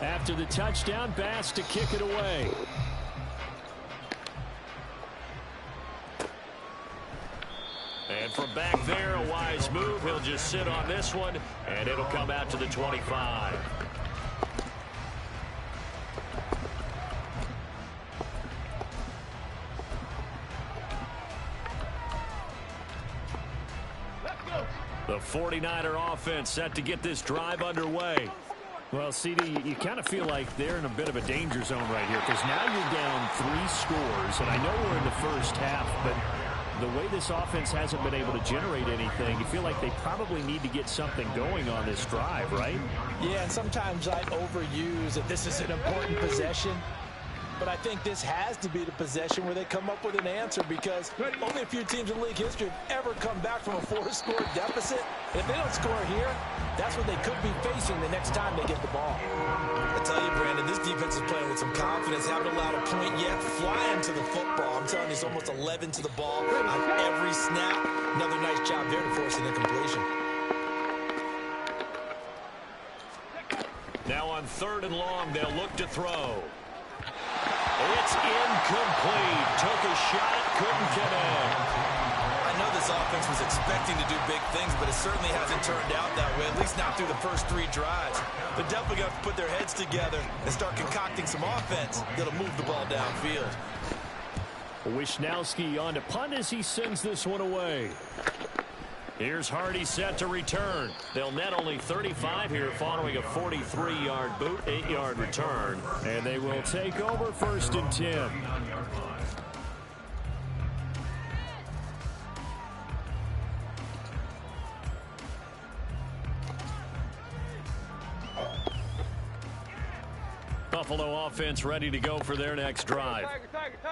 After the touchdown, Bass to kick it away. And from back there, a wise move. He'll just sit on this one, and it'll come out to the 25. The 49er offense set to get this drive underway. Well, CD, you kind of feel like they're in a bit of a danger zone right here because now you're down 3 scores, and I know we're in the first half, but the way this offense hasn't been able to generate anything, you feel like they probably need to get something going on this drive, right? Yeah, and sometimes I overuse that this is an important possession. But I think this has to be the possession where they come up with an answer because only a few teams in league history have ever come back from a 4-score deficit. And if they don't score here, that's what they could be facing the next time they get the ball. I tell you, Brandon, this defense is playing with some confidence. Haven't allowed a point yet. Flying to the football. I'm telling you, it's almost 11 to the ball on every snap. Another nice job there to force an incompletion. Now on 3rd and long, they'll look to throw. It's incomplete. Took a shot, couldn't connect. I know this offense was expecting to do big things, but it certainly hasn't turned out that way, at least not through the first 3 drives. They're definitely going to put their heads together and start concocting some offense that'll move the ball downfield. Wisnowski on to punt as he sends this one away. Here's Hardy set to return. They'll net only 35 here following a 43-yard boot, 8-yard return. And they will take over 1st and 10. Buffalo offense ready to go for their next drive.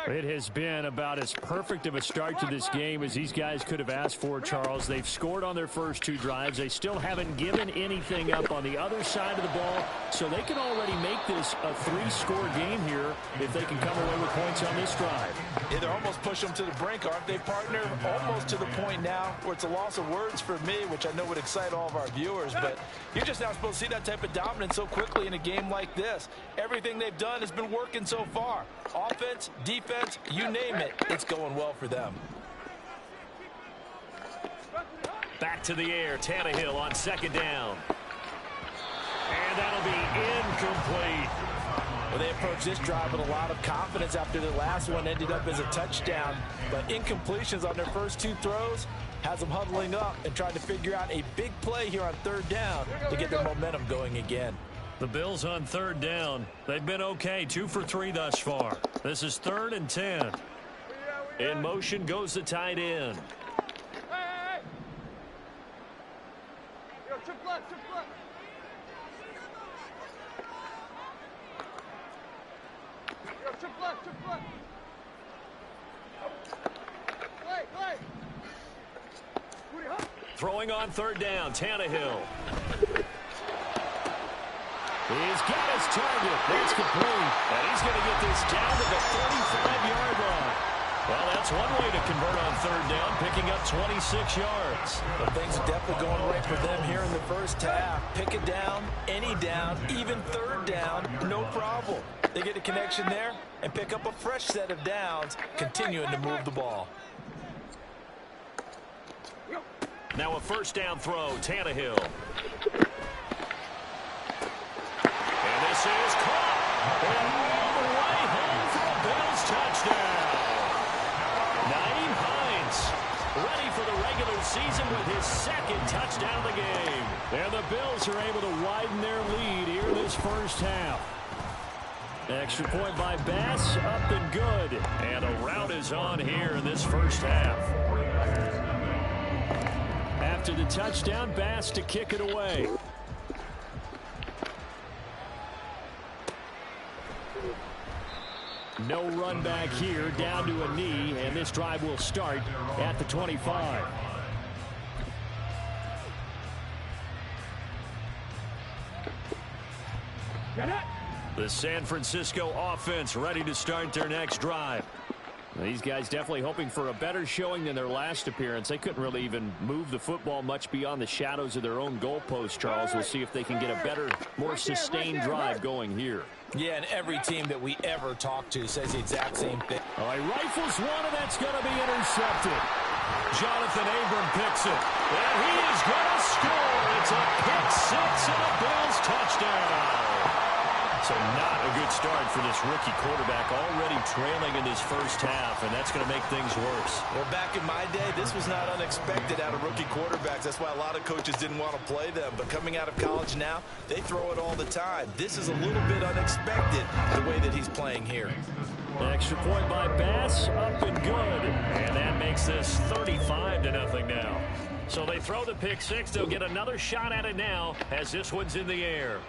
It has been about as perfect of a start to this game as these guys could have asked for, Charles. They've scored on their first 2 drives. They still haven't given anything up on the other side of the ball, so they can already make this a 3-score game here if they can come away with points on this drive. Yeah, they're almost pushing them to the brink, aren't they, partner? Almost to the point now where it's a loss of words for me, which I know would excite all of our viewers, but you're just not supposed to see that type of dominance so quickly in a game like this. Everything they've done has been working so far. Offense, defense, you name it, it's going well for them. Back to the air, Tannehill on 2nd down. And that'll be incomplete. Well, they approached this drive with a lot of confidence after the last one ended up as a touchdown. But incompletions on their first 2 throws has them huddling up and trying to figure out a big play here on 3rd down to get their momentum going again. The Bills on 3rd down. They've been okay, 2 for 3 thus far. This is 3rd and 10. In motion goes the tight end. Hey! Yo, chip left, chip left. Yo, chip left, chip left. Play. Throwing on 3rd down, Tannehill. He's got his target. That's complete. And he's going to get this down to the 35-yard line. Well, that's one way to convert on 3rd down, picking up 26 yards. Well, things are definitely going right for them here in the first half. Pick it down, any down, even 3rd down, no problem. They get a connection there and pick up a fresh set of downs, continuing to move the ball. Now a 1st down throw, Tannehill. This is caught. And all the way home for a Bills touchdown. Naeem Hines ready for the regular season with his 2nd touchdown of the game. And the Bills are able to widen their lead here in this first half. Extra point by Bass, up and good. And a rout is on here in this first half. After the touchdown, Bass to kick it away. No run back here, down to a knee, and this drive will start at the 25. The San Francisco offense ready to start their next drive. These guys definitely hoping for a better showing than their last appearance. They couldn't really even move the football much beyond the shadows of their own goalpost, Charles. We'll see if they can get a better, more sustained drive going here. Yeah, and every team that we ever talk to says the exact same thing. Oh, he rifles one, and that's going to be intercepted. Jonathan Abram picks it, and he is going to score. It's a pick six and a Bills touchdown. So not a good start for this rookie quarterback, already trailing in his first half, and that's going to make things worse. Well, back in my day, this was not unexpected out of rookie quarterbacks. That's why a lot of coaches didn't want to play them. But coming out of college now, they throw it all the time. This is a little bit unexpected, the way that he's playing here. Extra point by Bass, up and good. And that makes this 35-0 now. So they throw the pick six. They'll get another shot at it now as this one's in the air.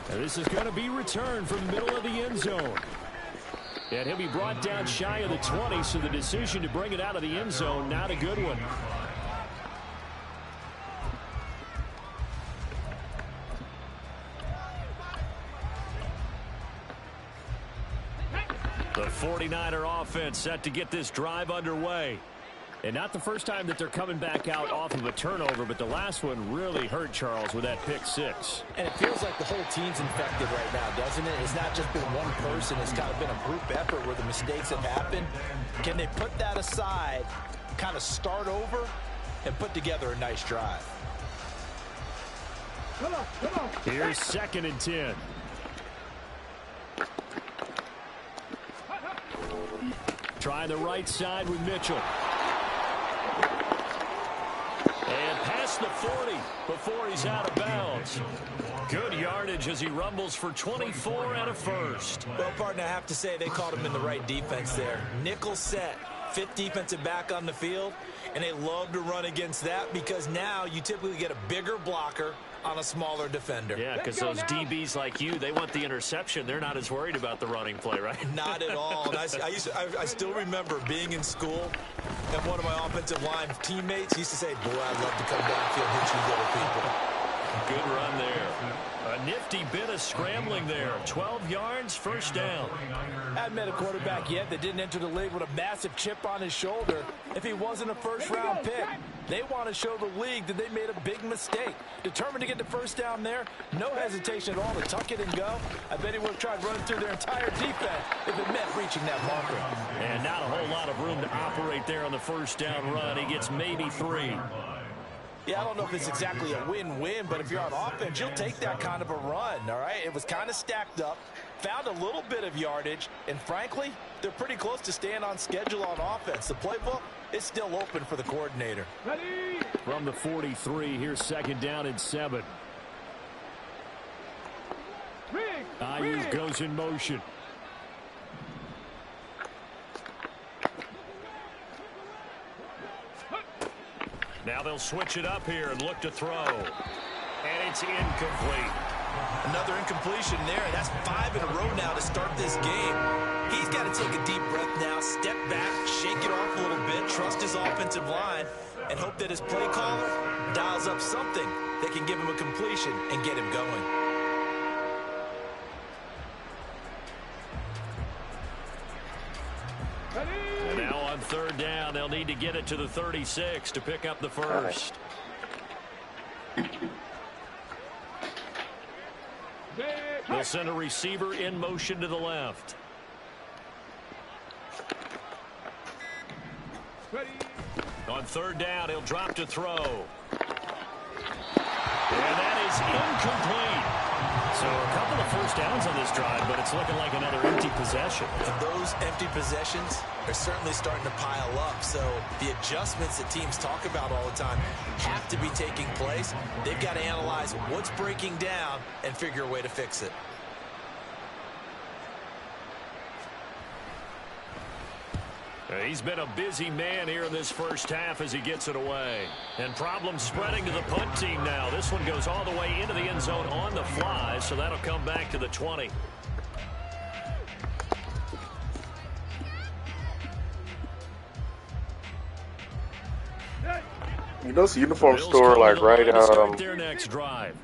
And this is going to be returned from the middle of the end zone. And he'll be brought down shy of the 20, so the decision to bring it out of the end zone, not a good one. The 49er offense set to get this drive underway. And not the first time that they're coming back out off of a turnover, but the last one really hurt Charles with that pick six. And it feels like the whole team's infected right now, doesn't it? It's not just been one person. It's kind of been a group effort where the mistakes have happened. Can they put that aside, kind of start over, and put together a nice drive? Come on. Here's 2nd and 10. Try the right side with Mitchell. And past the 40 before he's out of bounds. Good yardage as he rumbles for 24 and a first. Well, partner, I have to say they caught him in the right defense there. Nickel set, 5th defensive back on the field, and they love to run against that because now you typically get a bigger blocker on a smaller defender. Yeah, because those DBs like you, they want the interception. They're not as worried about the running play, right? Not at all. And I still remember being in school, and one of my offensive line teammates used to say, boy, I'd love to come downfield and hit you little people. Good run there. A nifty bit of scrambling there. 12 yards, first down. I haven't met a quarterback yet that didn't enter the league with a massive chip on his shoulder. If he wasn't a first-round pick, they want to show the league that they made a big mistake. Determined to get the first down there, no hesitation at all to tuck it and go. I bet he would have tried running through their entire defense if it meant reaching that marker. And not a whole lot of room to operate there on the first down run. He gets maybe 3. Yeah, I don't know if it's exactly a win-win, but if you're on offense, you'll take that kind of a run, all right? It was kind of stacked up, found a little bit of yardage, and frankly, they're pretty close to staying on schedule on offense. The playbook is still open for the coordinator. Ready? From the 43, here's 2nd down and 7. Ayuk goes in motion. Now they'll switch it up here and look to throw. And it's incomplete. Another incompletion there. That's 5 in a row now to start this game. He's got to take a deep breath now, step back, shake it off a little bit, trust his offensive line, and hope that his play caller dials up something that can give him a completion and get him going. And now on 3rd down, they'll need to get it to the 36 to pick up the first. They'll send a receiver in motion to the left. Ready? On 3rd down, he'll drop to throw. And that is incomplete. So a couple of first downs on this drive, but it's looking like another empty possession. And those empty possessions are certainly starting to pile up. So the adjustments that teams talk about all the time have to be taking place. They've got to analyze what's breaking down and figure a way to fix it. He's been a busy man here in this first half as he gets it away. And problems spreading to the punt team now. This one goes all the way into the end zone on the fly, so that'll come back to the 20. You know, it's a uniform store like right their next drive.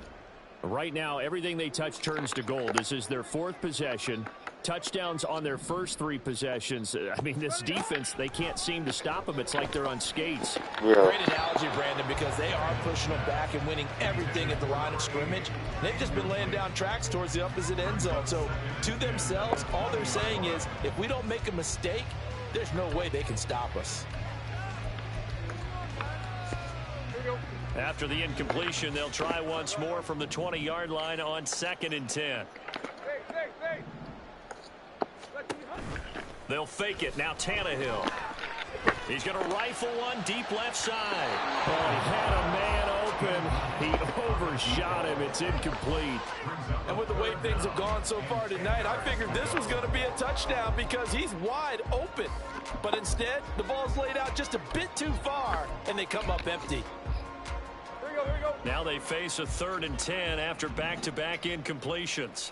Right now, everything they touch turns to gold. This is their 4th possession. touchdowns on their first 3 possessions. I mean, this defense, they can't seem to stop them. It's like they're on skates. Yeah. Great analogy, Brandon, because they are pushing them back and winning everything at the line of scrimmage. They've just been laying down tracks towards the opposite end zone. So to themselves, all they're saying is, if we don't make a mistake, there's no way they can stop us. After the incompletion, they'll try once more from the 20-yard line on 2nd and 10. They'll fake it. Now Tannehill. He's going to rifle one deep left side. Oh, he had a man open. He overshot him. It's incomplete. And with the way things have gone so far tonight, I figured this was going to be a touchdown because he's wide open. But instead, the ball's laid out just a bit too far, and they come up empty. Now they face a 3rd and 10 after back-to-back incompletions.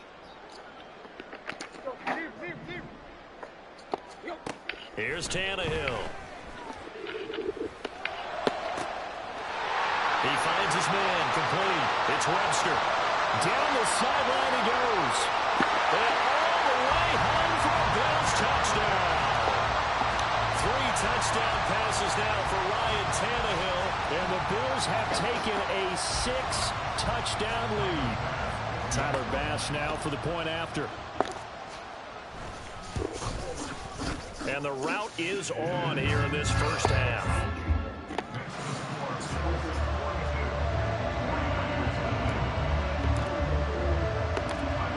Here's Tannehill. He finds his man, complete. It's Webster. Down the sideline he goes. And all the way home for a Bills touchdown. 3 touchdown passes now for Ryan Tannehill. And the Bills have taken a 6-touchdown lead. Tyler Bass now for the point after. And the route is on here in this first half.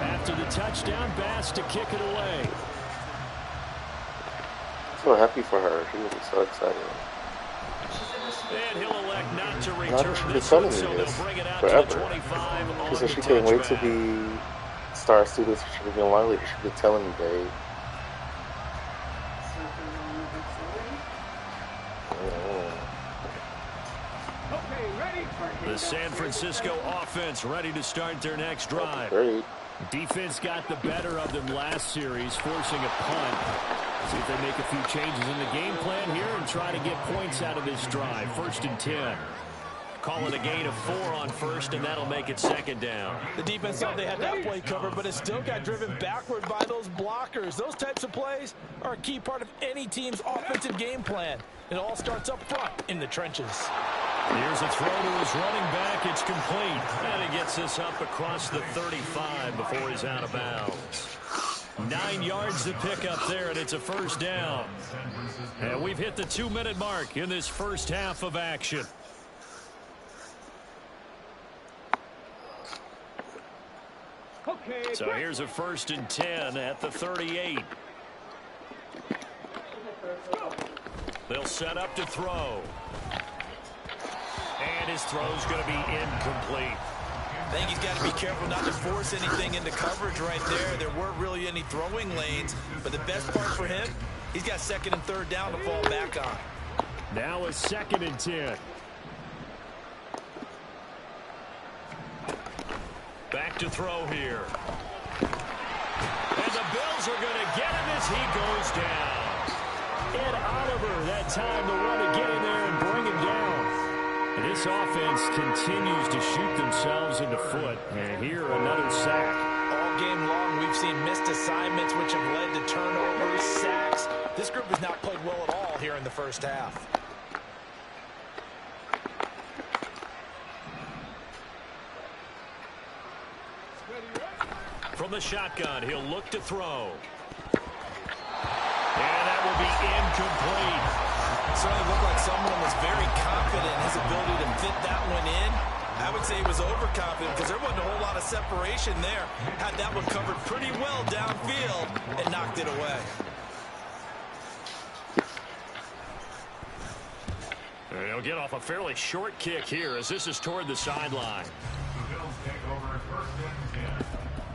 After the touchdown, Bass to kick it away. So happy for her. She was so excited. And he'll elect not to return She's been this telling one, me so this they'll bring it out forever. to the 25 on She said the she can't wait to touchback. be star student. She should have been line leader. She's been telling me, babe. The San Francisco offense ready to start their next drive. Great. Defense got the better of them last series, forcing a punt. See if they make a few changes in the game plan here and try to get points out of this drive. 1st and 10. Call it a gain of 4 on 1st, and that'll make it 2nd down. The defense thought they had that play covered, but it still got driven backward by those blockers. Those types of plays are a key part of any team's offensive game plan. It all starts up front in the trenches. Here's a throw to his running back. It's complete. And he gets this up across the 35 before he's out of bounds. 9 yards to pick up there, and it's a 1st down. And we've hit the 2-minute mark in this first half of action. So here's a 1st and 10 at the 38. They'll set up to throw. And his throw's going to be incomplete. I think he's got to be careful not to force anything into coverage right there. There weren't really any throwing lanes, but the best part for him, he's got 2nd and 3rd down to fall back on. Now a 2nd and 10. Back to throw here. And the Bills are going to get him as he goes down. Ed Oliver, that time the one to get in there and bring him down. And this offense continues to shoot themselves in the foot. And here, another sack. All game long, we've seen missed assignments, which have led to turnovers, sacks. This group has not played well at all here in the first half. From the shotgun, he'll look to throw. And that will be incomplete. Certainly looked like someone was very confident in his ability to fit that one in. I would say he was overconfident because there wasn't a whole lot of separation there. Had that one covered pretty well downfield and knocked it away. And he'll get off a fairly short kick here as this is toward the sideline. The Bills take over at 1st and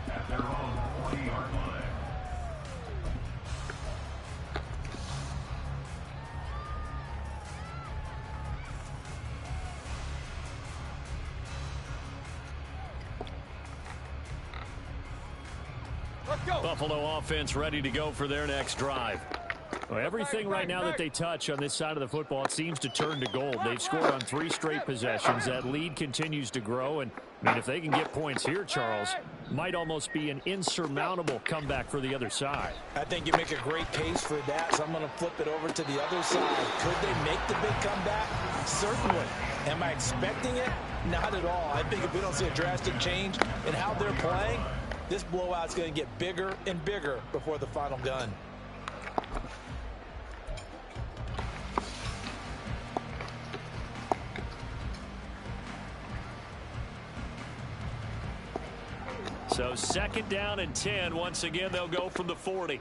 10 at their own 20-yard line. Buffalo offense ready to go for their next drive. Well, everything right now that they touch on this side of the football, it seems to turn to gold. They've scored on 3 straight possessions. That lead continues to grow. And, I mean, if they can get points here, Charles, might almost be an insurmountable comeback for the other side. I think you make a great case for that, so I'm going to flip it over to the other side. Could they make the big comeback? Certainly. Am I expecting it? Not at all. I think if we don't see a drastic change in how they're playing, this blowout's going to get bigger and bigger before the final gun. So 2nd down and 10. Once again, they'll go from the 40.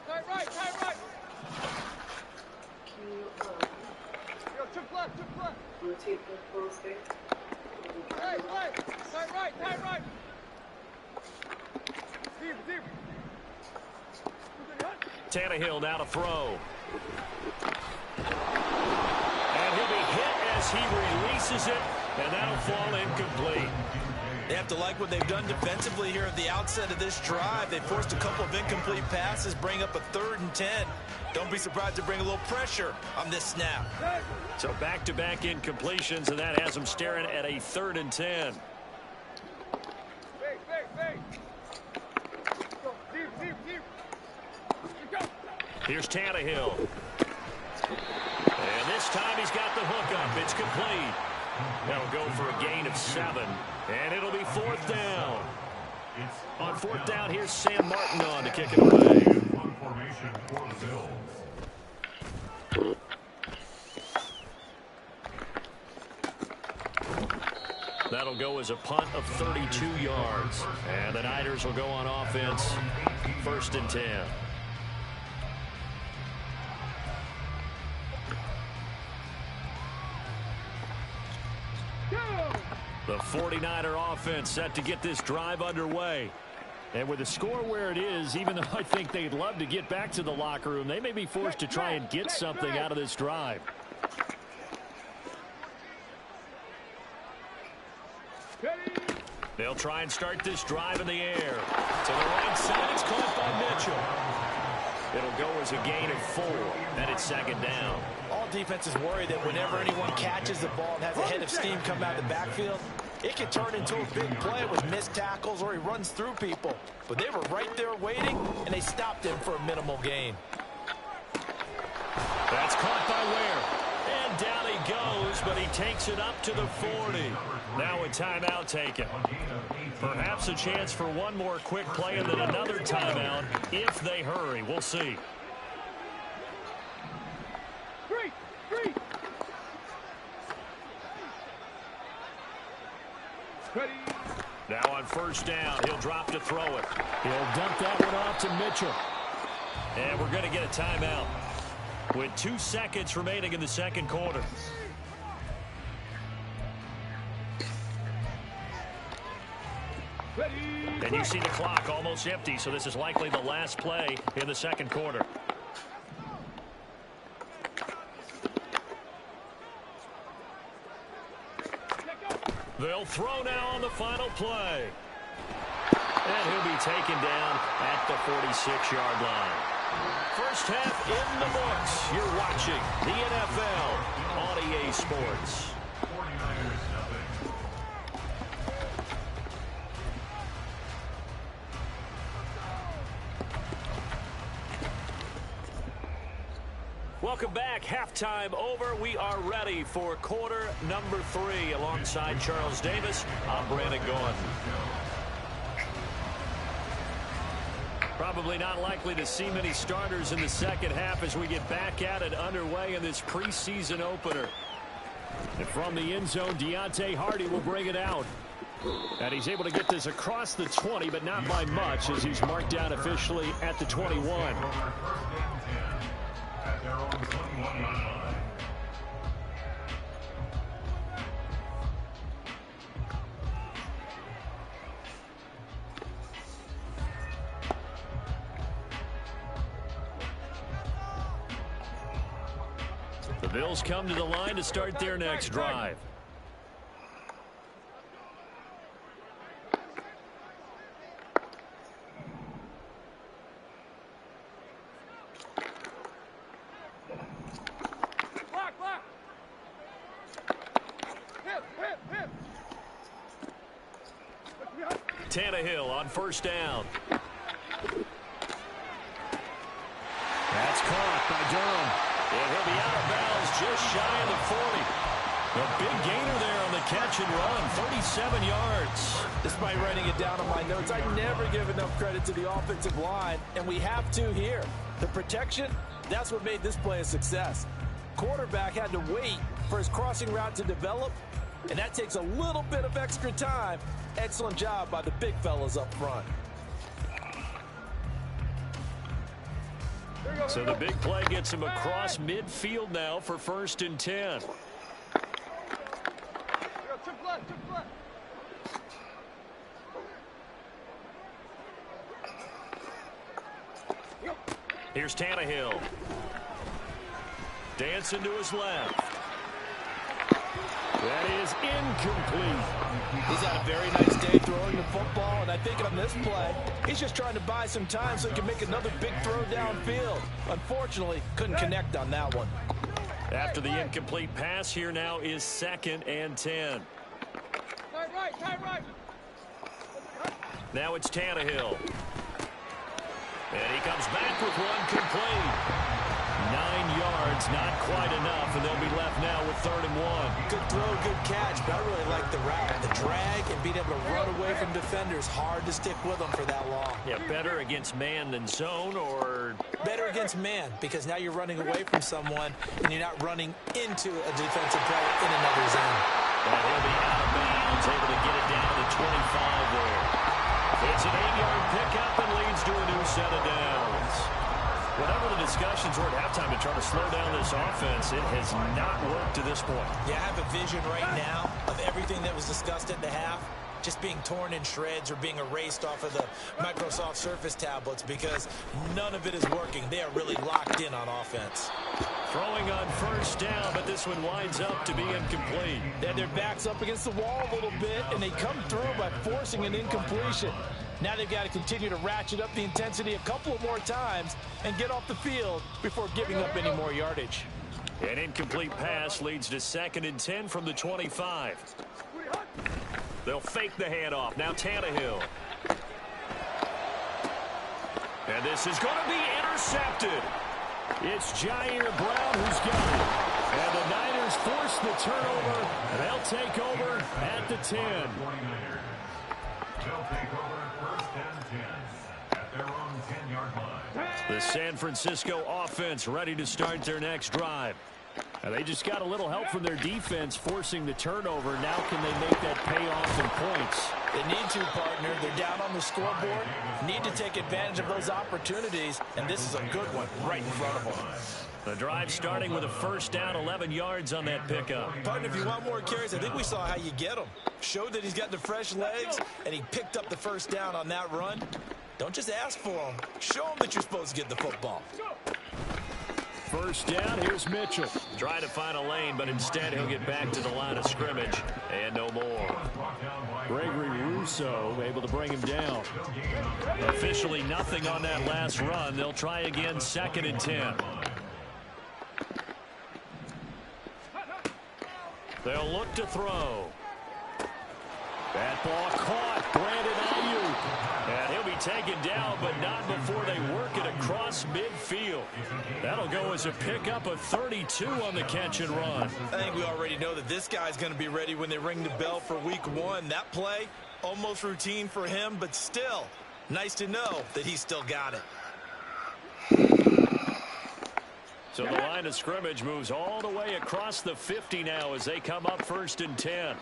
Tight right, tight right. Yo, chip left, chip left. Rotate the full stick. Tight right, tight right, tight right. Deep, deep. Tannehill now to throw. And he'll be hit as he releases it, and that'll fall incomplete. They have to like what they've done defensively here at the outset of this drive. They forced a couple of incomplete passes, bring up a 3rd and 10. Don't be surprised to bring a little pressure on this snap. So back-to-back incompletions, and that has them staring at a 3rd and 10. Fake. Go, deep. Go. Here's Tannehill. And this time he's got the hook up. It's complete. That'll go for a gain of 7. And it'll be 4th down. On 4th down, here's Sam Martin on to kick it away. Punt formation for the Bills. That'll go as a punt of 32 yards. And the Niners will go on offense. 1st and 10. The 49er offense set to get this drive underway. And with the score where it is, even though I think they'd love to get back to the locker room, they may be forced to try and get something out of this drive. They'll try and start this drive in the air. To the right side, it's caught by Mitchell. It'll go as a gain of 4, and it's 2nd down. All defenses worry that whenever anyone catches the ball and has a head of steam come out of the backfield, it can turn into a big play with missed tackles or he runs through people. But they were right there waiting, and they stopped him for a minimal gain. That's caught by Ware. And down he goes, but he takes it up to the 40. Now a timeout taken. Perhaps a chance for one more quick play and then another timeout if they hurry. We'll see. Three. Ready. Now on 1st down, he'll drop to throw it. He'll dump that one off to Mitchell. And we're going to get a timeout with 2 seconds remaining in the 2nd quarter. And you see the clock almost empty, so this is likely the last play in the 2nd quarter. They'll throw now on the final play. And he'll be taken down at the 46-yard line. First half in the books. You're watching the NFL on EA Sports. 49ers nothing. Welcome back. Halftime over. We are ready for quarter number 3. Alongside Charles Davis, I'm Brandon Gordon. Probably not likely to see many starters in the 2nd half as we get back at it underway in this preseason opener. And from the end zone, Deontay Hardy will bring it out. And he's able to get this across the 20, but not by much as he's marked down officially at the 21. At their own 21-yard line. The Bills come to the line to start their next drive. Tannehill on first down. That's caught by Durham. And he'll be out of bounds just shy of the 40. A big gainer there on the catch and run, 37 yards. Despite writing it down on my notes, I never give enough credit to the offensive line, and we have to here. The protection, that's what made this play a success. Quarterback had to wait for his crossing route to develop, and that takes a little bit of extra time. Excellent job by the big fellas up front. So the big play gets him across midfield now for 1st and 10. Here's Tannehill. Dancing to his left. That is incomplete. He's had a very nice day throwing the football, and I think on this play, he's just trying to buy some time so he can make another big throw downfield. Unfortunately, couldn't connect on that one. After the incomplete pass, here now is 2nd and 10. Now it's Tannehill. And he comes back with one complete. 9 yards, not quite enough, and they'll be left now with 3rd and 1. Good throw, good catch, but I really like the route. The drag and being able to run away from defenders, hard to stick with them for that long. Yeah, better against man than zone, or better against man, because now you're running away from someone and you're not running into a defensive player in another zone. And he'll be out of bounds, able to get it down to 25 there. It's an 8-yard pickup and leads to a new set of downs. Whatever the discussions were at halftime to try to slow down this offense, it has not worked to this point. Yeah, I have a vision right now of everything that was discussed at the half just being torn in shreds or being erased off of the Microsoft Surface tablets because none of it is working. They are really locked in on offense. Throwing on 1st down, but this one winds up to be incomplete. They had their backs up against the wall a little bit, and they come through by forcing an incompletion. Now they've got to continue to ratchet up the intensity a couple of more times and get off the field before giving up any more yardage. An incomplete pass leads to 2nd and 10 from the 25. They'll fake the handoff. Now Tannehill. And this is going to be intercepted. It's Jair Brown who's got it. And the Niners force the turnover. They'll take over at the 10. They'll take over 1st and 10 at their own 10-yard line. The San Francisco offense ready to start their next drive. And they just got a little help from their defense forcing the turnover. Now can they make that pay off in points? They need to, partner. They're down on the scoreboard. Need to take advantage of those opportunities, and this is a good one right in front of them. The drive starting with a 1st down, 11 yards on that pickup. Partner, if you want more carries, I think we saw how you get him. Showed that he's got the fresh legs, and he picked up the 1st down on that run. Don't just ask for him. Show him that you're supposed to get the football. 1st down, here's Mitchell. Trying to find a lane, but instead he'll get back to the line of scrimmage. And no more. Gregory Rousseau able to bring him down. Officially nothing on that last run. They'll try again, 2nd and 10. They'll look to throw. That ball caught. Brandon Ayuk. And he'll be taken down, but not before they work it across midfield. That'll go as a pickup of 32 on the catch and run. I think we already know that this guy's going to be ready when they ring the bell for week 1. That play, almost routine for him, but still, nice to know that he's still got it. So the line of scrimmage moves all the way across the 50 now as they come up 1st and 10.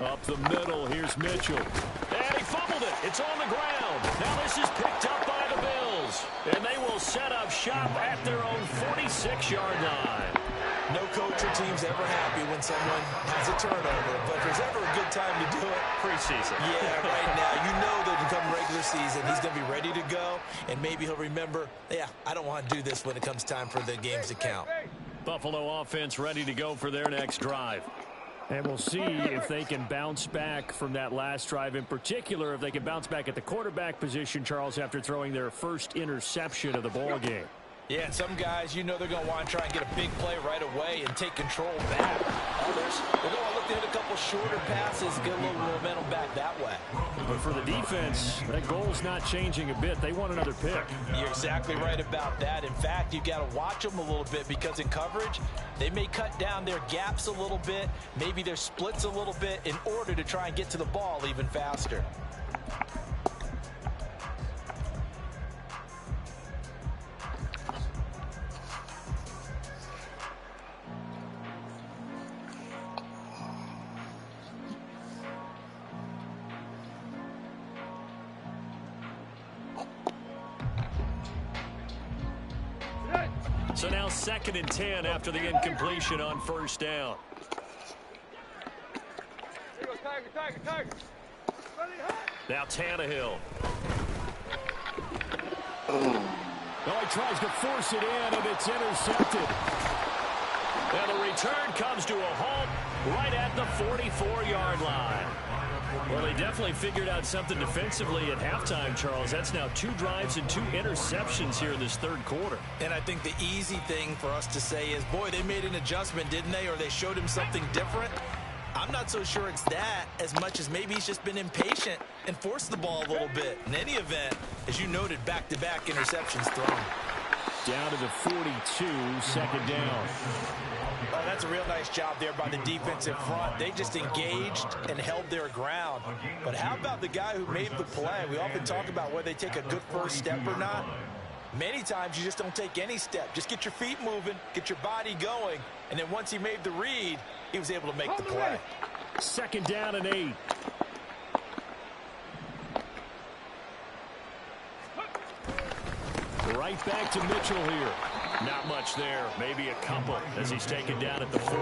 Up the middle, here's Mitchell. And he fumbled it. It's on the ground. Now this is picked up by the Bills. And they will set up shop at their own 46-yard line. No coach or team's ever happy when someone has a turnover, but if there's ever a good time to do it, preseason. Yeah, right now. You know that come regular season, he's going to be ready to go, and maybe he'll remember, yeah, I don't want to do this when it comes time for the games to count. Buffalo offense ready to go for their next drive. And we'll see if they can bounce back from that last drive. In particular, if they can bounce back at the quarterback position, Charles, after throwing their first interception of the ball game. Yeah, and some guys, you know they're going to want to try and get a big play right away and take control back. Others, they're going to look to hit a couple shorter passes, get a little momentum back that way. But for the defense, that goal's not changing a bit. They want another pick. You're exactly right about that. In fact, you've got to watch them a little bit because in coverage, they may cut down their gaps a little bit, maybe their splits a little bit in order to try and get to the ball even faster. So now 2nd and 10 after the incompletion on first down. Now Tannehill. Oh, he tries to force it in, and it's intercepted. And the return comes to a halt right at the 44-yard line. Well, they definitely figured out something defensively at halftime, Charles. That's now 2 drives and 2 interceptions here in this third quarter. And I think the easy thing for us to say is, boy, they made an adjustment, didn't they? Or they showed him something different. I'm not so sure it's that as much as maybe he's just been impatient and forced the ball a little bit. In any event, as you noted, back-to-back interceptions thrown. Down to the 42, 2nd down. Oh, that's a real nice job there by the defensive front. They just engaged and held their ground. But how about the guy who made the play? We often talk about whether they take a good first step or not. Many times you just don't take any step. Just get your feet moving, get your body going, and then once he made the read, he was able to make the play. 2nd down and 8. Right back to Mitchell here. Not much there. Maybe a couple as he's taken down at the 40.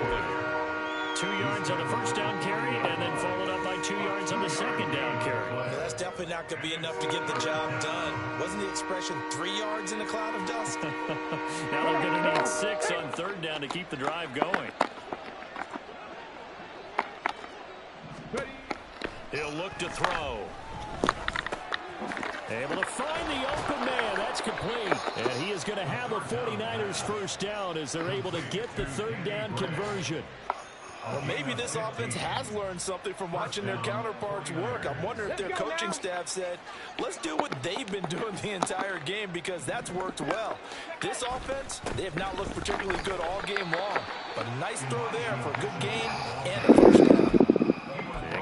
2 yards on the first down carry and then followed up by 2 yards on the 2nd down carry. Well, that's definitely not going to be enough to get the job done. Wasn't the expression 3 yards in a cloud of dust? Now they're going to need 6 on 3rd down to keep the drive going. He'll look to throw. Able to find the open man. That's complete. And he is going to have a 49ers first down as they're able to get the 3rd down conversion. Well, maybe this offense has learned something from watching their counterparts work. I'm wondering if their coaching staff said, let's do what they've been doing the entire game because that's worked well. This offense, they have not looked particularly good all game long. But a nice throw there for a good gain and a first down.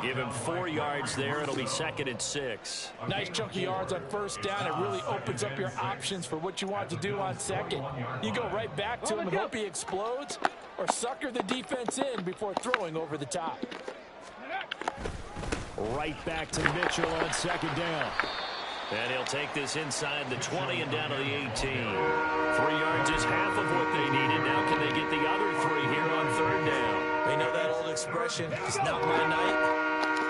Give him 4 yards there. It'll be 2nd and 6. Nice chunky yards on first down. It really opens up your options for what you want to do on 2nd. You go right back to him and hope he explodes or sucker the defense in before throwing over the top. Right back to Mitchell on 2nd down. And he'll take this inside the 20 and down to the 18. 3 yards is half of what they needed. Now can they get the other 3 here on 3rd down? They know that old expression, it's not my night.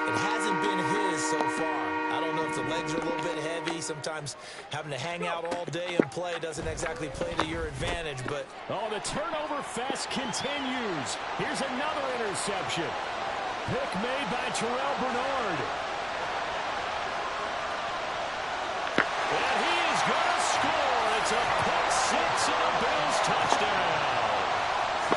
It hasn't been his so far. I don't know if the legs are a little bit heavy. Sometimes having to hang out all day and play doesn't exactly play to your advantage, but... Oh, the turnover fest continues. Here's another interception. Pick made by Terrell Bernard. And he is going to score. It's a pick 6 and a Bills touchdown.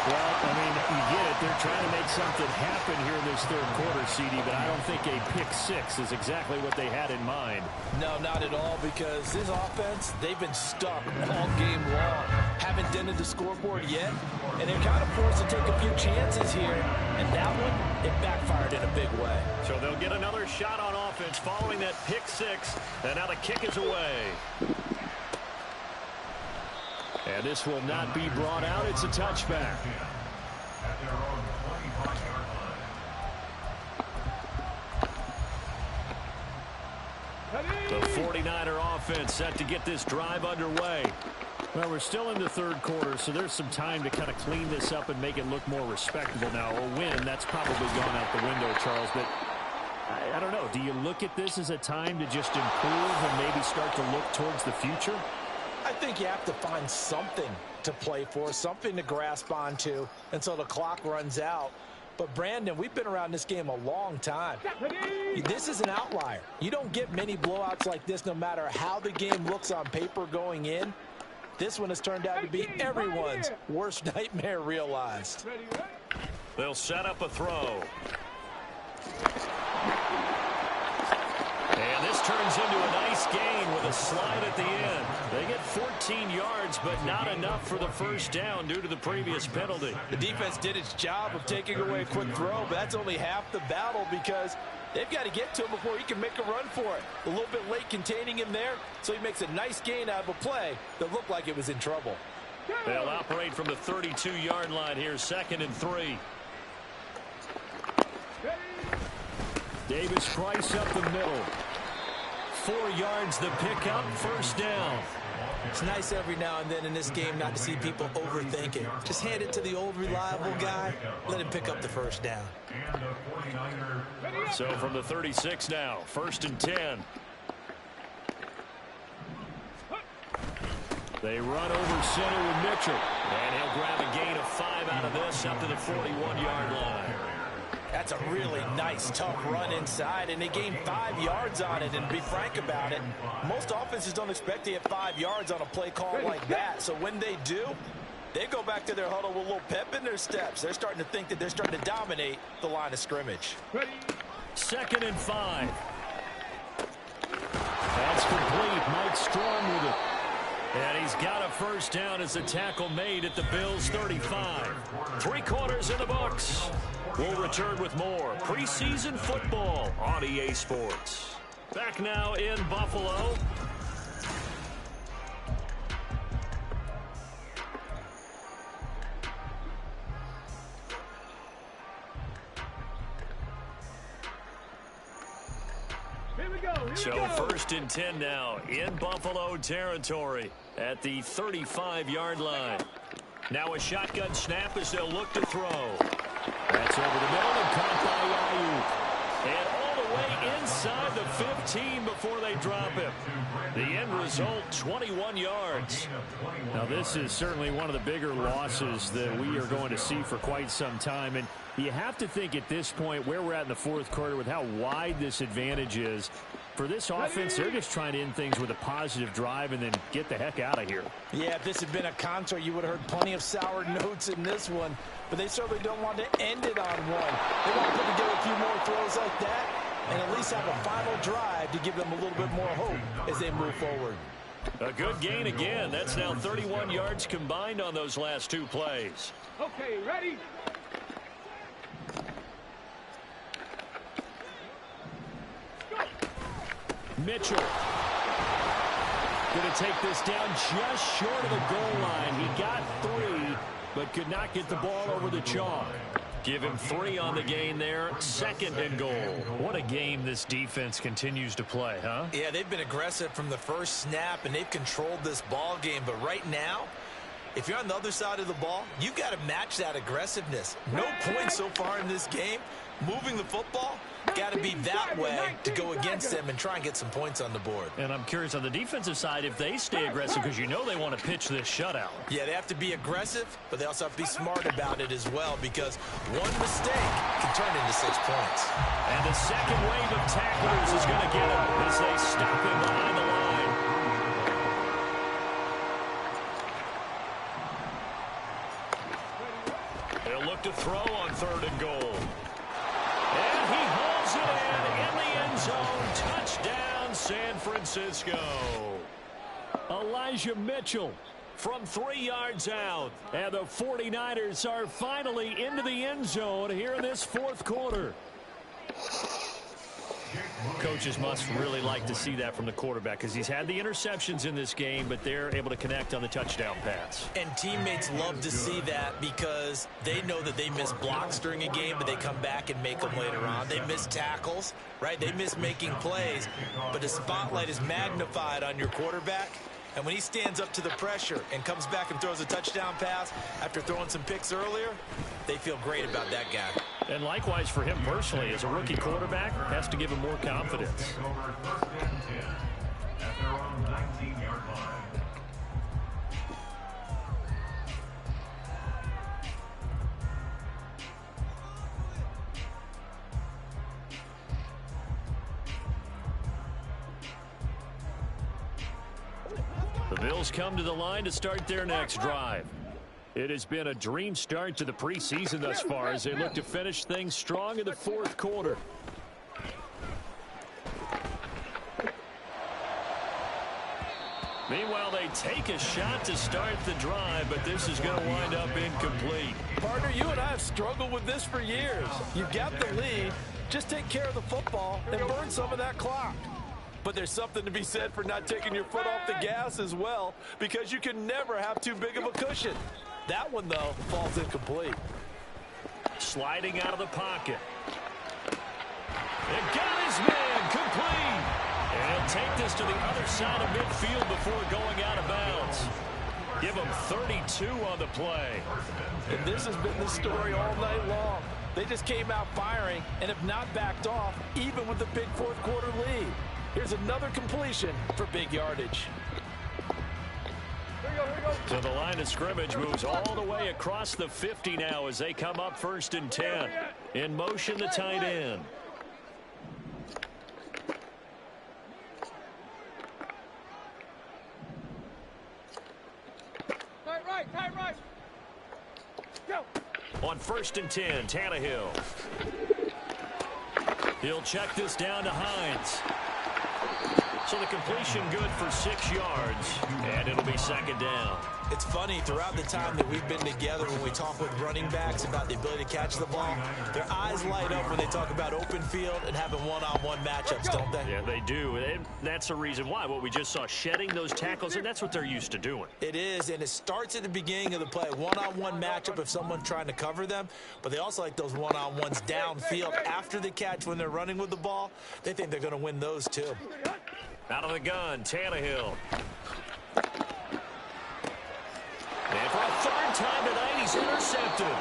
Well, I mean, you get it. They're trying to make something happen here in this 3rd quarter, CD, but I don't think a pick 6 is exactly what they had in mind. No, not at all, because this offense, they've been stuck all game long. Haven't dented the scoreboard yet, and they're kind of forced to take a few chances here, and that one, it backfired in a big way. So they'll get another shot on offense following that pick 6, and now the kick is away. And this will not be brought out. It's a touchback. The 49er offense set to get this drive underway. Well, we're still in the 3rd quarter, so there's some time to kind of clean this up and make it look more respectable now. A win, that's probably gone out the window, Charles, but I don't know. Do you look at this as a time to just improve and maybe start to look towards the future? I think you have to find something to play for, something to grasp onto until the clock runs out. But, Brandon, we've been around this game a long time. This is an outlier. You don't get many blowouts like this no matter how the game looks on paper going in. This one has turned out to be everyone's worst nightmare realized. They'll set up a throw. turns into a nice gain with a slide at the end. They get 14 yards, but not enough for the first down due to the previous penalty. The defense did its job of taking away a quick throw, but that's only half the battle because they've got to get to him before he can make a run for it. A little bit late containing him there, so he makes a nice gain out of a play that looked like it was in trouble. They'll operate from the 32-yard line here, 2nd and 3. Davis Price up the middle. 4 yards the pickup, first down. It's nice every now and then in this game not to see people overthink it. Just hand it to the old reliable guy. Let him pick up the first down. So from the 36 now, 1st and 10. They run over center with Mitchell. And he'll grab a gain of 5 out of this up to the 41-yard line. That's a really nice, tough run inside, and they gained 5 yards on it. And to be frank about it, most offenses don't expect to get 5 yards on a play call like that. So when they do, they go back to their huddle with a little pep in their steps. They're starting to think that they're starting to dominate the line of scrimmage. 2nd and 5. That's complete. Mike Storm with it. And he's got a first down as the tackle made at the Bills' 35. 3 quarters in the books. We'll return with more preseason football on EA Sports. Back now in Buffalo. So 1st and 10 now in Buffalo territory at the 35-yard line. Now a shotgun snap as they'll look to throw. That's over the middle and caught by Ayuk. And all the way inside the 15 before they drop him. The end result, 21 yards. Now this is certainly one of the bigger losses that we are going to see for quite some time. And you have to think at this point where we're at in the 4th quarter with how wide this advantage is. For this offense, they're just trying to end things with a positive drive and then get the heck out of here. Yeah, if this had been a concert, you would have heard plenty of sour notes in this one. But they certainly don't want to end it on one. They want to put together a few more throws like that and at least have a final drive to give them a little bit more hope as they move forward. A good gain again. That's now 31 yards combined on those last 2 plays. Okay, ready? Mitchell going to take this down just short of the goal line. He got 3, but could not get the ball over the chalk. Give him 3 on the gain there. 2nd and goal. What a game this defense continues to play, huh? Yeah, they've been aggressive from the first snap, and they've controlled this ball game. But right now, if you're on the other side of the ball, you've got to match that aggressiveness. No points so far in this game. Moving the football, got to be that way to go against them and try and get some points on the board. And I'm curious on the defensive side if they stay aggressive because you know they want to pitch this shutout. Yeah, they have to be aggressive, but they also have to be smart about it as well because one mistake can turn into 6 points. And the second wave of tacklers is going to get him as they stop him behind the line. They'll look to throw on 3rd and goal. And he holds it in the end zone. Touchdown, San Francisco. Elijah Mitchell from 3 yards out. And the 49ers are finally into the end zone here in this 4th quarter. Coaches must really like to see that from the quarterback because he's had the interceptions in this game, but they're able to connect on the touchdown pass. And teammates love to see that because they know that they miss blocks during a game, but they come back and make them later on. They miss tackles, right? They miss making plays, but the spotlight is magnified on your quarterback. And when he stands up to the pressure and comes back and throws a touchdown pass after throwing some picks earlier, they feel great about that guy. And likewise for him personally, as a rookie quarterback, has to give him more confidence. Over 1st and 10 at their own 19-yard line. The Bills come to the line to start their next drive. It has been a dream start to the preseason thus far as they look to finish things strong in the 4th quarter. Meanwhile, they take a shot to start the drive, but this is going to wind up incomplete. Partner, you and I have struggled with this for years. You've got the lead. Just take care of the football and burn some of that clock. But there's something to be said for not taking your foot off the gas as well, because you can never have too big of a cushion. That one, though, falls incomplete. Sliding out of the pocket. It got his man complete. And he'll take this to the other side of midfield before going out of bounds. Give him 32 on the play. And this has been the story all night long. They just came out firing and have not backed off, even with the big fourth quarter lead. Here's another completion for big yardage. To the line of scrimmage, moves all the way across the 50 now as they come up 1st and 10. In motion, the tight end. Tight right. Go. On 1st and 10, Tannehill. He'll check this down to Hines. So the completion good for 6 yards, and it'll be 2nd down. It's funny, throughout the time that we've been together, when we talk with running backs about the ability to catch the ball, their eyes light up when they talk about open field and having one-on-one matchups, don't they? Yeah, they do. And that's the reason why. What we just saw, shedding those tackles, and that's what they're used to doing. It is, and it starts at the beginning of the play. One-on-one matchup if someone's trying to cover them, but they also like those one-on-ones downfield after the catch when they're running with the ball. They think they're going to win those, too. Out of the gun, Tannehill. And for a 3rd time tonight, he's intercepted.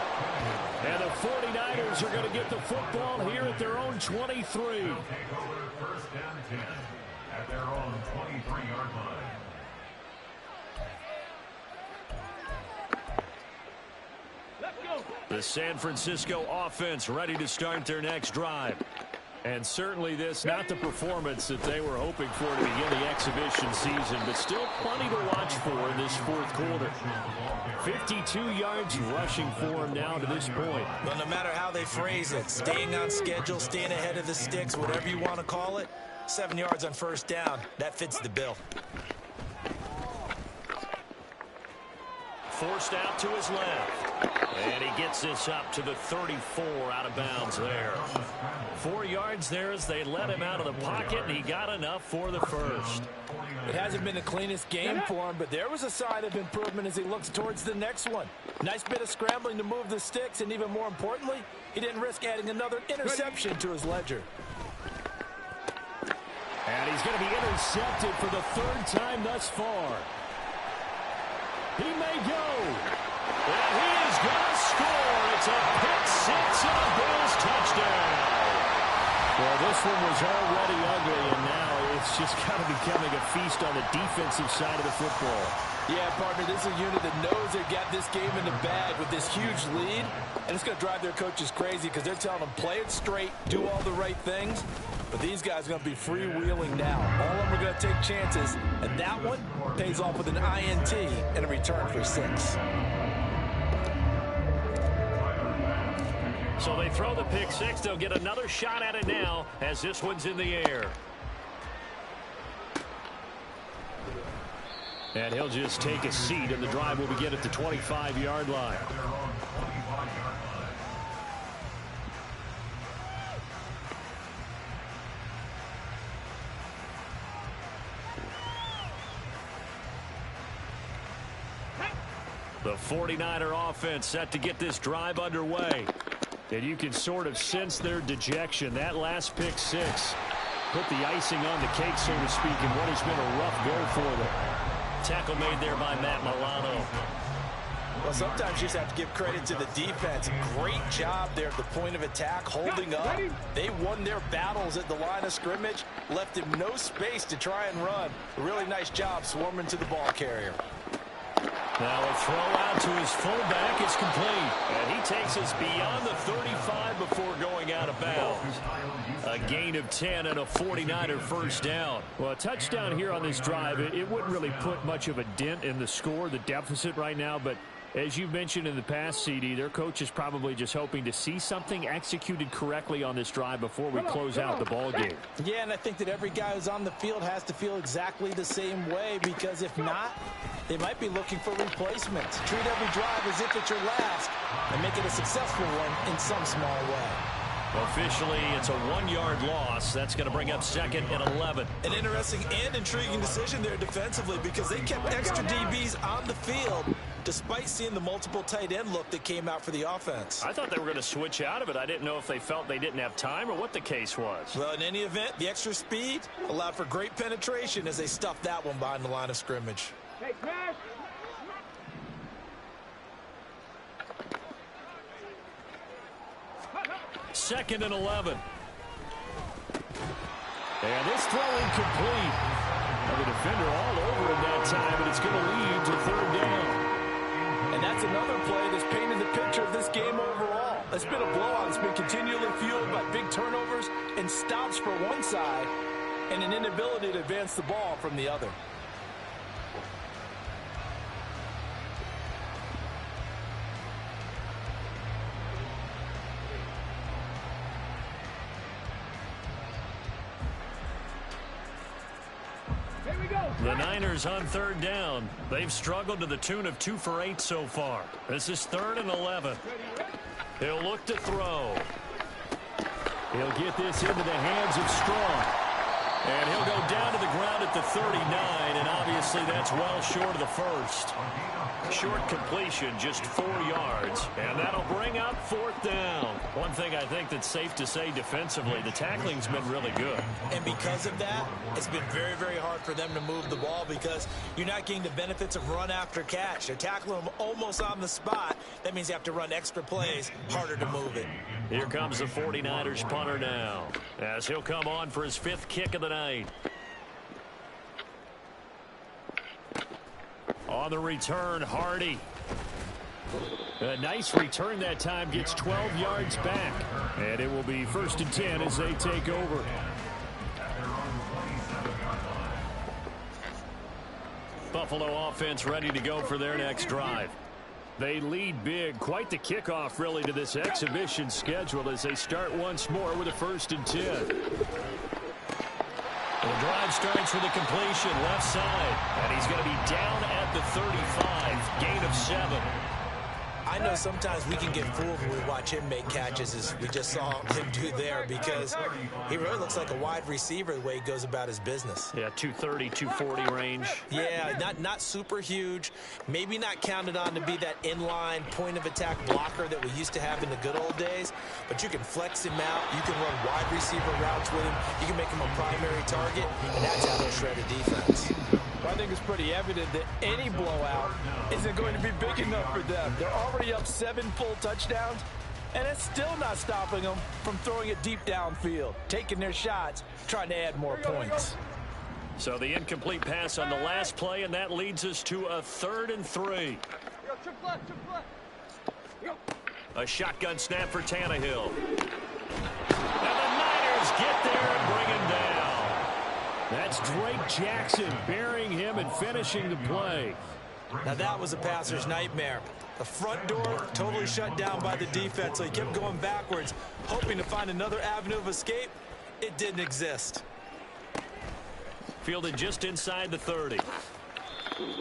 And the 49ers are going to get the football here at their own 23. Take over 1st down 10 at their own 23-yard line. Let's go. The San Francisco offense ready to start their next drive. And certainly this, not the performance that they were hoping for to begin the exhibition season, but still plenty to watch for in this 4th quarter. 52 yards rushing for him now to this point. But no matter how they phrase it, staying on schedule, staying ahead of the sticks, whatever you want to call it, 7 yards on 1st down, that fits the bill. Forced out to his left. And he gets this up to the 34 out of bounds there. 4 yards there as they let him out of the pocket, and he got enough for the 1st. It hasn't been the cleanest game for him, but there was a sign of improvement as he looks towards the next one. Nice bit of scrambling to move the sticks, and even more importantly, he didn't risk adding another interception to his ledger. And he's going to be intercepted for the 3rd time thus far. He may go. And he is going to score. It's a pick 6 and a Bills touchdown. Well, this one was already ugly, and now it's just kind of becoming a feast on the defensive side of the football. Yeah, partner, this is a unit that knows they've got this game in the bag with this huge lead, and it's going to drive their coaches crazy because they're telling them play it straight, do all the right things. But these guys are going to be freewheeling now. All of them are going to take chances, and that one pays off with an INT and a return for 6. So they throw the pick 6. They'll get another shot at it now as this one's in the air. And he'll just take a seat, and the drive will begin at the 25-yard line. The 49er offense set to get this drive underway. And you can sort of sense their dejection. That last pick 6 put the icing on the cake, so to speak, in what has been a rough go for them. Tackle made there by Matt Milano. Well, sometimes you just have to give credit to the defense. Great job there at the point of attack, holding up. They won their battles at the line of scrimmage, left him no space to try and run. A really nice job swarming to the ball carrier. Now a throw out to his fullback is complete. And he takes us beyond the 35 before going out of bounds. A gain of 10 and a 49er first down. Well, a touchdown here on this drive, it wouldn't really put much of a dent in the score, the deficit right now, but As you mentioned in the past, CD, their coach is probably just hoping to see something executed correctly on this drive before we close out the ball game. Yeah, and I think that every guy who's on the field has to feel exactly the same way, because if not, they might be looking for replacements. Treat every drive as if it's your last and make it a successful one in some small way. Officially, it's a 1-yard loss. That's going to bring up 2nd and 11. An interesting and intriguing decision there defensively, because they kept extra DBs on the field despite seeing the multiple tight end look that came out for the offense. I thought they were going to switch out of it. I didn't know if they felt they didn't have time or what the case was. Well, in any event, the extra speed allowed for great penetration as they stuffed that one behind the line of scrimmage. Hey, smash! Second and 11. And this throw incomplete. Well, the defender all over him that time, and it's going to lead to 3rd down. And that's another play that's painted the picture of this game overall. It's been a blowout. It's been continually fueled by big turnovers and stops for one side and an inability to advance the ball from the other. The Niners on 3rd down. They've struggled to the tune of 2 for 8 so far. This is 3rd and 11. He'll look to throw. He'll get this into the hands of Strong. And he'll go down to the ground at the 39, and obviously that's well short of the first. Short completion, just 4 yards, and that'll bring up 4th down. One thing I think that's safe to say defensively, the tackling's been really good. And because of that, it's been very, very hard for them to move the ball, because you're not getting the benefits of run after catch. They're tackling them almost on the spot. That means you have to run extra plays, harder to move it. Here comes the 49ers punter now, as he'll come on for his 5th kick of the night. On the return, Hardy. A nice return that time, gets 12 yards back. And it will be 1st and 10 as they take over. Buffalo offense ready to go for their next drive. They lead big. Quite the kickoff, really, to this exhibition schedule as they start once more with a 1st and 10. The drive starts with a completion left side, and he's going to be down at the 35, gain of 7. I know sometimes we can get fooled when we watch him make catches, as we just saw him do there, because he really looks like a wide receiver the way he goes about his business. Yeah, 230, 240 range. Yeah, not super huge. Maybe not counted on to be that inline point-of-attack blocker that we used to have in the good old days, but you can flex him out. You can run wide receiver routes with him. You can make him a primary target, and that's how they'll shred a defense. I think it's pretty evident that any blowout isn't going to be big enough for them. They're already up 7 full touchdowns, and it's still not stopping them from throwing it deep downfield, taking their shots, trying to add more points. So the incomplete pass on the last play, and that leads us to a 3rd and 3. A shotgun snap for Tannehill. And the Niners get there and bring him down. That's Drake Jackson burying him and finishing the play. Now that was a passer's nightmare. The front door totally shut down by the defense, so he kept going backwards, hoping to find another avenue of escape. It didn't exist. Fielded just inside the 30.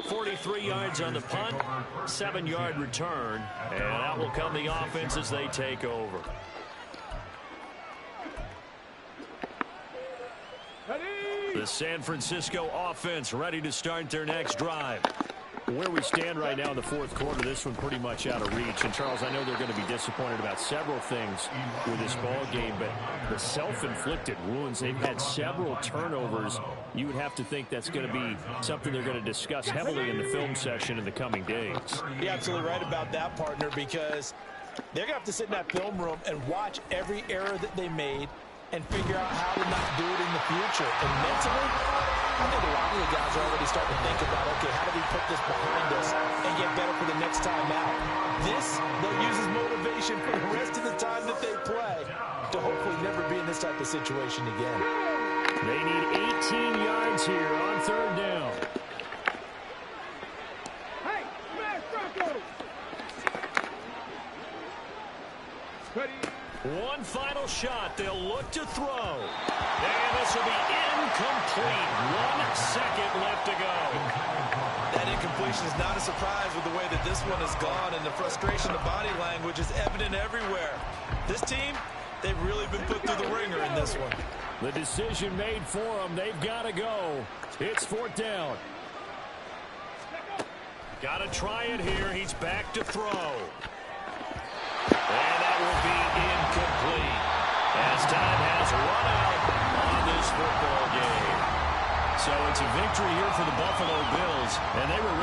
43 yards on the punt, 7-yard return, and out will come the offense as they take over. The San Francisco offense ready to start their next drive. Where we stand right now in the 4th quarter, this one pretty much out of reach. And, Charles, I know they're going to be disappointed about several things with this ball game, but the self-inflicted wounds, they've had several turnovers. You would have to think that's going to be something they're going to discuss heavily in the film session in the coming days. You're absolutely right about that, partner, because they're going to have to sit in that film room and watch every error that they made and figure out how to not do it in the future. And mentally, I think a lot of the guys are already starting to think about, okay, how do we put this behind us and get better for the next time out? This, they'll use as motivation for the rest of the time that they play to hopefully never be in this type of situation again. They need 18 yards here on 3rd down. Hey, smash Bronco! One final shot. They'll look to throw. And this will be incomplete. 1 second left to go. That incompletion is not a surprise with the way that this one has gone, and the frustration of body language is evident everywhere. This team, they've really been put through the ringer in this one. The decision made for them. They've got to go. It's 4th down. Got to try it here. He's back to throw. And that will be incomplete as time has run out on this football game. So it's a victory here for the Buffalo Bills, and they were